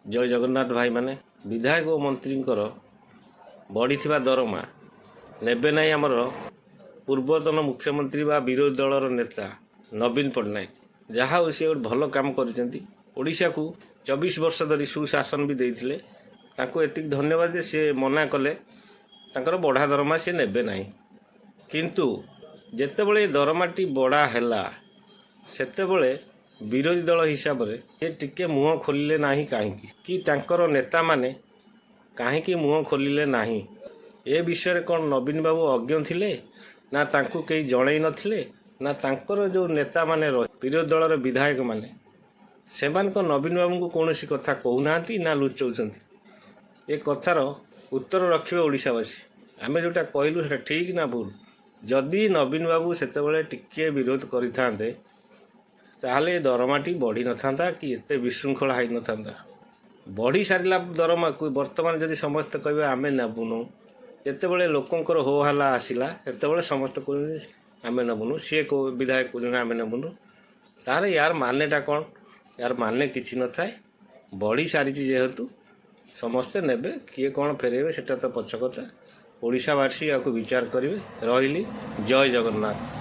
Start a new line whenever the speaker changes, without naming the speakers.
जय जगन्नाथ भाई माने विधायक और मंत्री बढ़ी दरमा नेबे ना आमर पूर्वतन मुख्यमंत्री बा विरोधी दलर नेता नवीन पट्टनायक जहाँ हूँ सी भल काम करा को 24 वर्ष धरी सुशासन भी देते एतिक धन्यवाद जे सी मना कले बढ़ा दरमा सी नेबे ना किंतु जेतेबेले दरमाटी बढ़ा हैला सेतेबेले विरोधी दल हिसाब से टिके मुह खोलिले नाही काहेकि कि तांकर नेता माने काहेकि मुह खोलिले नाही ए विषय कौन नवीन बाबू अज्ञ थिले ना तांकु कई जणई नथिले ना तांकर जो नेता माने विरोधी दलर विधायक माने सेमानक नवीन बाबू को कौनसी कथा कहूनांती ना लुचौछंती ए कथार उत्तर रखिबे ओडिशावासी आमे जोटा कहलु सेटा ठीक ना भूल जदि नवीन बाबू सेतेबेले टिके विरोध करिथांते ताहले दरमाटी बढ़ी न था कि एते विशृंखला हो न था बढ़ी सारा दरमा को बर्तमान जदि समस्त कहे आमे नबुनु जितेबले लोकंर हो हल्ला आसला से समस्त आमे नबुनु सी को विधायक कहते आमे नबुनु तार यार मानेटा कौन यार माने किसी न थाए बढ़ी सारी जेहेतु समस्ते नेबे किए कौन फेरेबे सेटा तो पछ कथा ओडिशावासी या विचार करेंगे रही जय जगन्नाथ।